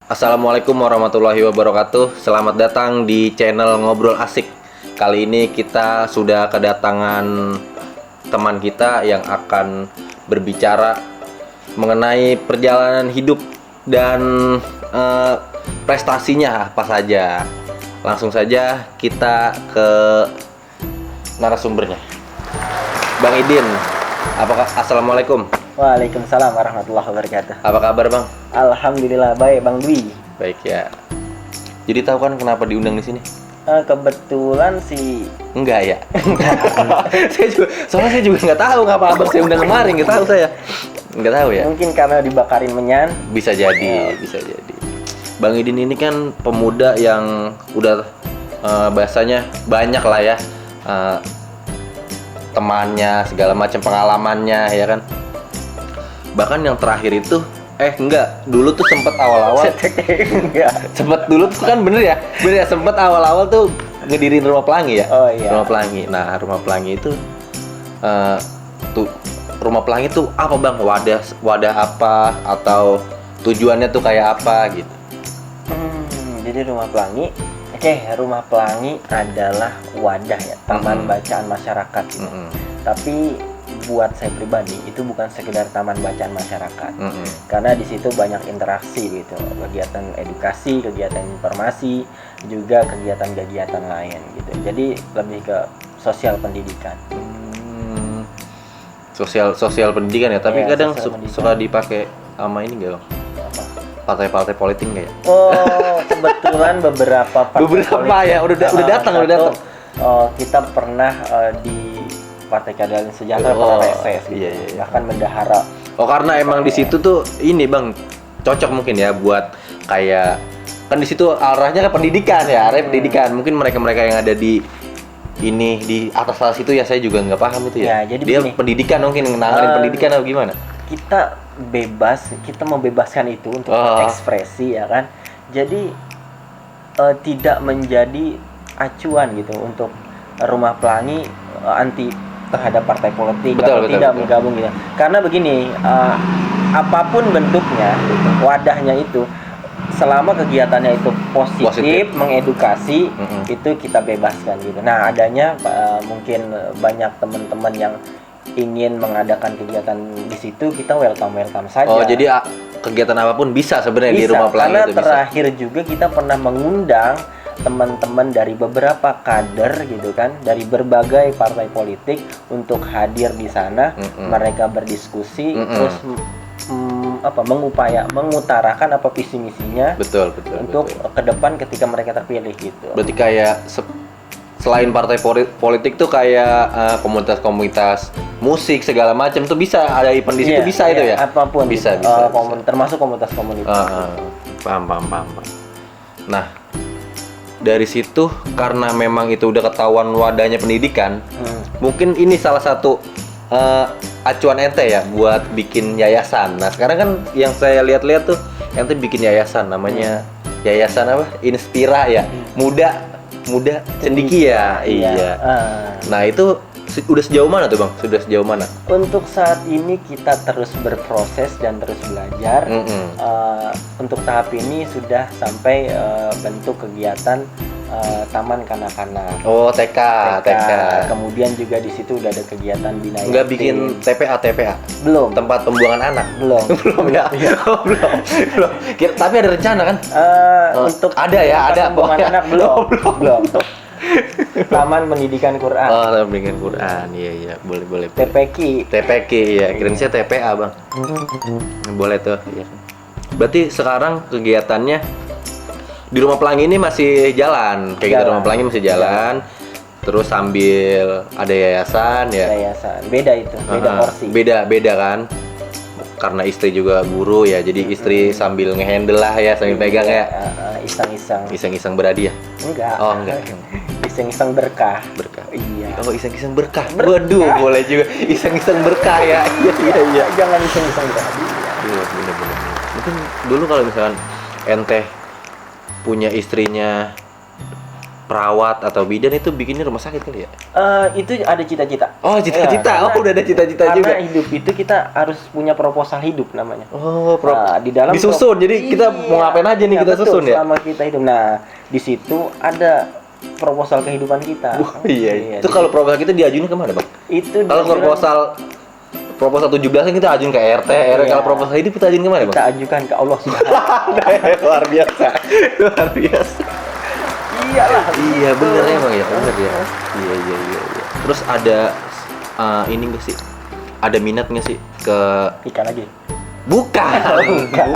Assalamualaikum warahmatullahi wabarakatuh. Selamat datang di channel Ngobrol Asik. Kali ini kita sudah kedatangan teman kita yang akan berbicara mengenai perjalanan hidup dan prestasinya apa saja. Langsung saja kita ke narasumbernya. Bang Idin, apakah Assalamualaikum. Waalaikumsalam warahmatullahi wabarakatuh. Apa kabar, Bang? Alhamdulillah baik, Bang Dwi. Baik ya. Jadi tahu kan kenapa diundang di sini? Kebetulan sih Enggak ya. Soalnya saya juga nggak tahu ngapa abang saya undang kemarin, nggak tahu saya. Nggak tahu ya. mungkin karena dibakarin menyan. Bisa jadi, bisa jadi. Bang Idin ini kan pemuda yang udah bahasanya banyak lah ya, temannya segala macam pengalamannya ya kan. Bahkan yang terakhir itu enggak, dulu tuh sempet awal-awal Enggak. sempet dulu tuh kan bener ya sempet awal-awal tuh ngedirin Rumah Pelangi ya. Oh iya. Rumah Pelangi. Nah, Rumah Pelangi itu tuh Rumah Pelangi tuh apa, Bang? Wadah apa atau tujuannya tuh kayak apa gitu? Jadi Rumah Pelangi, Rumah Pelangi adalah wadah ya, taman bacaan masyarakat gitu. Tapi buat saya pribadi itu bukan sekedar taman bacaan masyarakat, karena di situ banyak interaksi gitu, kegiatan edukasi, kegiatan informasi, juga kegiatan-kegiatan lain gitu. Jadi lebih ke sosial pendidikan. Sosial pendidikan ya, tapi Iya, kadang sosial pendidikan. suka dipakai sama ini enggak, Bang? Apa? Partai-partai politik enggak ya? Oh, kebetulan beberapa partai Beberapa ya, udah datang. Kita pernah di Partai Keadilan Sejahtera, Oh, PKS gitu. iya. Bahkan bendahara. Oh, karena emang di situ tuh ini, Bang, cocok mungkin ya buat kayak kan di situ arahnya kan pendidikan ya, arahnya pendidikan. Mungkin mereka-mereka yang ada di atas situ ya, saya juga nggak paham itu ya. Ya, jadi dia begini. pendidikan mungkin nanganin pendidikan atau gimana? Kita bebas, kita membebaskan itu untuk berekspresi ya kan. Jadi tidak menjadi acuan gitu untuk Rumah Pelangi anti terhadap partai politik atau tidak bergabung gitu. Karena begini, apapun bentuknya, wadahnya itu, selama kegiatannya itu positif. Mengedukasi, itu kita bebaskan gitu. Nah, adanya mungkin banyak teman-teman yang ingin mengadakan kegiatan di situ, kita welcome saja. Oh, jadi kegiatan apapun bisa sebenarnya di Rumah Pelangi karena itu bisa. terakhir juga kita pernah mengundang teman-teman dari beberapa kader gitu kan, dari berbagai partai politik untuk hadir di sana. Mereka berdiskusi, terus mengutarakan apa visi misinya. Betul. Untuk ke depan ketika mereka terpilih gitu. Berarti kayak selain partai politik tuh kayak komunitas-komunitas musik segala macam tuh bisa ada event di situ, bisa itu ya? Apapun bisa. termasuk komunitas-komunitas. Paham. Nah, dari situ karena memang itu udah ketahuan wadahnya pendidikan, mungkin ini salah satu acuan ente ya buat bikin yayasan. Nah, sekarang kan yang saya lihat-lihat tuh ente bikin yayasan, namanya yayasan apa? Inspira ya. Muda Cendikia. Iya. Nah, itu udah sejauh mana tuh, Bang? Sudah sejauh mana? Untuk saat ini kita terus berproses dan terus belajar. Untuk tahap ini sudah sampai bentuk kegiatan taman kanak-kanak. Oh, TK. Kemudian juga di situ udah ada kegiatan bina yatim. Nggak bikin TPA? Belum. Tempat pembuangan anak? Belum. Belum ya? Belum. Tapi ada rencana kan? Untuk ada ya, ada pembuangan anak belum. Taman Pendidikan Quran. Oh, Taman Pendidikan Quran. Iya, boleh. TPQ ya, kirain saya TPA, Bang. Boleh tuh, iya. Berarti sekarang kegiatannya di Rumah Pelangi ini masih jalan. Kayak gitu, Rumah Pelangi masih jalan. Terus sambil ada yayasan ya. Yayasan. Beda itu, beda porsi. Beda kan. Karena istri juga guru ya, jadi istri sambil ngehandle lah ya, sambil pegang ya. Iseng-iseng berhadiah. Enggak. Oh, enggak. Iseng-iseng berkah. Iya. Oh, iseng-iseng berkah. Waduh, boleh juga. Iseng-iseng berkah ya. Iya. Jangan iseng-iseng berhadiah. Iya, bener. Mungkin dulu kalau misalkan ente punya istrinya perawat atau bidan itu bikinnya rumah sakit kali ya? Itu ada cita-cita. Oh, cita-cita. Ya, Udah ada cita-cita juga. Karena hidup itu kita harus punya proposal hidup namanya. Oh, Di dalam disusun. Jadi kita mau ngapain aja nih kita betul, susun ya? selama kita hidup. Nah, di situ ada proposal kehidupan kita. Iya. Itu kalau proposal kita diajuin kemana, Bang? Itu Kalau proposal 17 kan kita ajuin ke RT. Iya. Kalau proposal hidup kita ajuin kemana, Bang? kita ajukan ke Allah Subhanahu. Luar biasa. Luar biasa. Iyalah. Iya, bener ya, Bang ya. Bener ya. Iya. Terus ada ini enggak sih? Ada minat nggak sih ke Ikan lagi. Bukan. Bukan.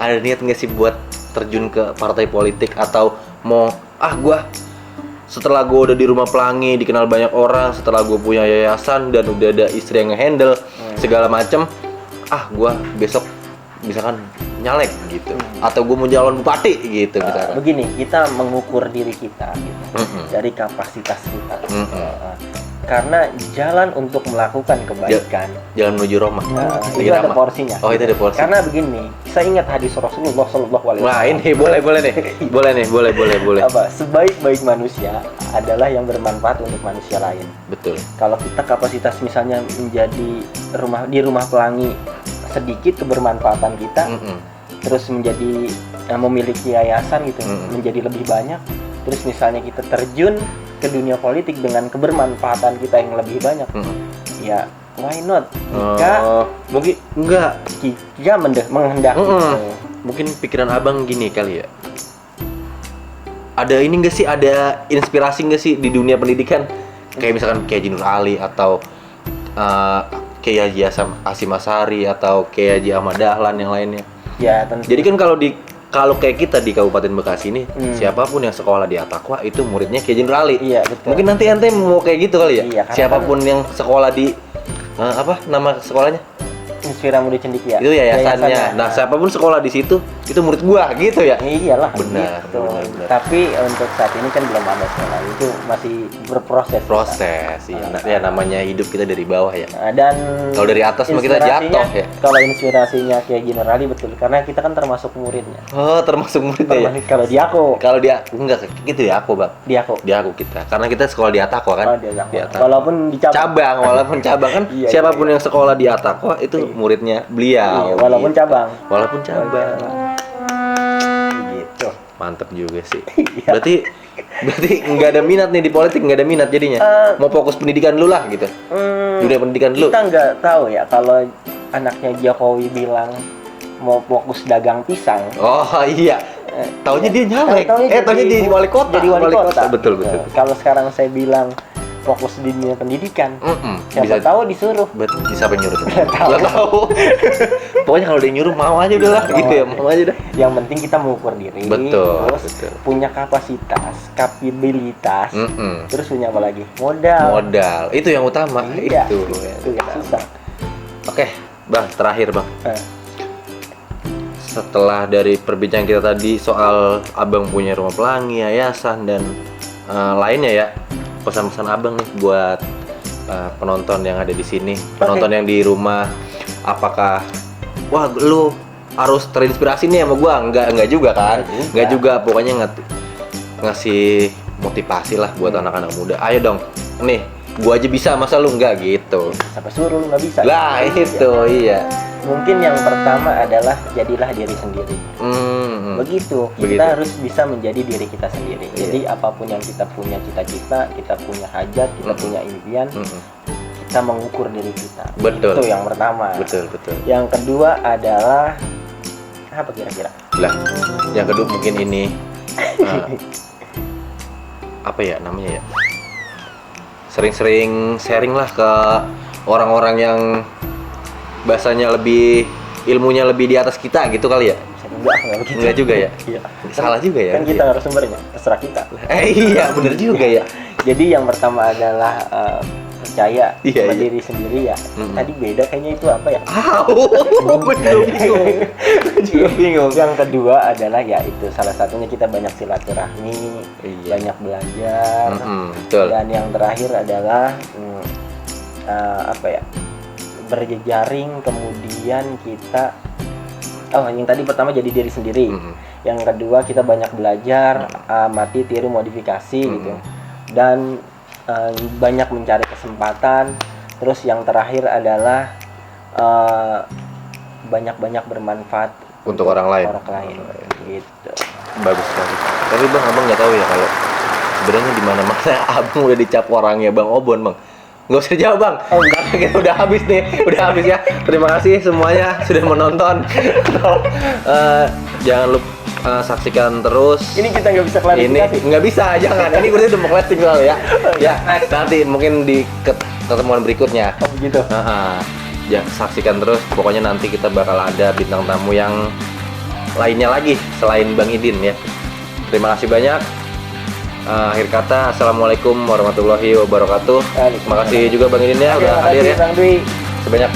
Ada niat nggak sih buat terjun ke partai politik atau mau gua setelah gua udah di Rumah Pelangi dikenal banyak orang, setelah gua punya yayasan dan udah ada istri yang ngehandle segala macem, gua besok misalkan nyalek gitu atau gua mau calon bupati gitu misalkan. Begini, kita mengukur diri kita gitu, dari kapasitas kita. Karena jalan untuk melakukan kebaikan, Jalan menuju Roma. itu ada porsinya. Oh, itu ada porsi. Karena begini, saya ingat hadis Rasulullah Shallallahu Alaihi Wah, Wasallam. ini boleh. Apa? Sebaik-baik manusia adalah yang bermanfaat untuk manusia lain. Betul. Kalau kita kapasitas misalnya menjadi di rumah pelangi sedikit kebermanfaatan kita, terus menjadi memiliki yayasan gitu, menjadi lebih banyak. Terus misalnya kita terjun ke dunia politik dengan kebermanfaatan kita yang lebih banyak, ya why not? Jika mungkin enggak, jika menghendaki. Mungkin pikiran abang gini kali ya. Ada ini enggak sih? Ada inspirasi enggak sih di dunia pendidikan? Kayak misalkan kayak Haji Nur Ali atau kayak Haji Hasyim Asy'ari atau kayak Haji Ahmad Dahlan yang lainnya. Ya tentu. Jadi kan kalau kayak kita di Kabupaten Bekasi ini, siapapun yang sekolah di At-Taqwa itu muridnya Kiai Haji Nur Ali. Iya, betul. Mungkin nanti ente mau kayak gitu kali ya? Iya, siapapun yang sekolah di apa nama sekolahnya? Inspira Muda Cendekia. Itu yayasannya. Nah, siapapun sekolah di situ, itu murid gua gitu ya. Iyalah. Benar, gitu. benar. Tapi untuk saat ini kan belum ada sekolah. Itu masih berproses. Iya. Nah, ya namanya hidup kita dari bawah ya. Nah, dan kalau dari atas mah kita jatuh ya. Kalau inspirasinya kayak Haji Nur Ali betul, karena kita kan termasuk muridnya. Oh, termasuk muridnya ya. Kalau dia aku. Kalau dia enggak gitu ya aku, Bang. Dia aku kita. Karena kita sekolah di At-Taqwa kan. Oh, di At-Taqwa. At-Taqwa. Walaupun di cabang. Walaupun cabang kan Iya, siapapun yang sekolah di At-Taqwa itu muridnya beliau. Iya, walaupun gitu. cabang. Walaupun cabang. Gitu. Mantep juga sih. Berarti nggak ada minat nih di politik, nggak ada minat jadinya. Mau fokus pendidikan dulu lah gitu. Dunia pendidikan dulu. Kita nggak tahu ya kalau anaknya Jokowi bilang mau fokus dagang pisang. Oh iya. Taunya dia nyalek. Taunya dia wali kota. Jadi wali kota. Betul. Kalau sekarang saya bilang fokus di dunia pendidikan, siapa tahu disuruh. Siapa yang nyuruh? Nggak tahu. Pokoknya kalau dia nyuruh mau aja udah lah gitu ya, mau aja dah. Yang penting kita mengukur diri, terus punya kapasitas, kapabilitas, terus punya apa lagi? Modal. Itu yang utama. Iya, itu yang susah. Oke, Bang, terakhir Bang. Setelah dari perbincangan kita tadi soal Abang punya Rumah Pelangi, yayasan dan lainnya ya, pesan-pesan Abang nih buat penonton yang ada di sini, penonton yang di rumah, apakah wah lu harus terinspirasi nih sama gua? Enggak juga kan? Enggak juga, pokoknya ngasih motivasi lah buat anak-anak muda. Ayo dong, nih gua aja bisa, masa lu enggak gitu? Sampai suruh lu nggak bisa. Lah itu iya. Mungkin yang pertama adalah jadilah diri sendiri. Begitu. Kita harus bisa menjadi diri kita sendiri. Jadi apapun yang kita punya cita-cita, kita punya hajat, kita punya impian, kita mengukur diri kita. Betul. Itu yang pertama. Betul. Yang kedua adalah apa kira-kira? Lah, yang kedua mungkin ini apa ya namanya ya? Sering-sering sharing lah ke orang-orang yang bahasanya ilmunya lebih di atas kita gitu kali ya? Enggak begitu. Enggak juga ya? Iya. Salah juga ya? Kan kita harus sumbernya, terserah kita. Iya, bener juga ya. Jadi yang pertama adalah percaya sama diri sendiri ya. Tadi beda kayaknya itu apa ya? Bingung. Yang kedua adalah ya itu salah satunya kita banyak silaturahmi, banyak belajar. Betul. Dan yang terakhir adalah berjejaring, kemudian kita yang tadi pertama jadi diri sendiri. Yang kedua kita banyak belajar, amati, tiru, modifikasi gitu. Dan banyak mencari kesempatan. Terus yang terakhir adalah banyak-banyak bermanfaat untuk orang lain. Gitu. Bagus sekali. Tapi Bang, Abang nggak tahu ya kalau sebenarnya di mana-mana Abang udah dicap orangnya Bang Obon, Bang. Nggak usah jawab, Bang. Karena kita udah habis nih, udah habis ya. Terima kasih semuanya sudah menonton. Jangan lupa saksikan terus. Ini kita nggak bisa klarifikasi. Ini nggak bisa, jangan. Ini gue udah mau closing soalnya ya. Ya, nanti mungkin di ketemuan berikutnya. Oh begitu. Ya, saksikan terus. Pokoknya nanti kita bakal ada bintang tamu yang lainnya lagi selain Bang Idin ya. Terima kasih banyak. Akhir kata, assalamualaikum warahmatullahi wabarakatuh. Terima kasih juga Bang Idin ya udah hadir ya. Bang Dwi. Sebanyak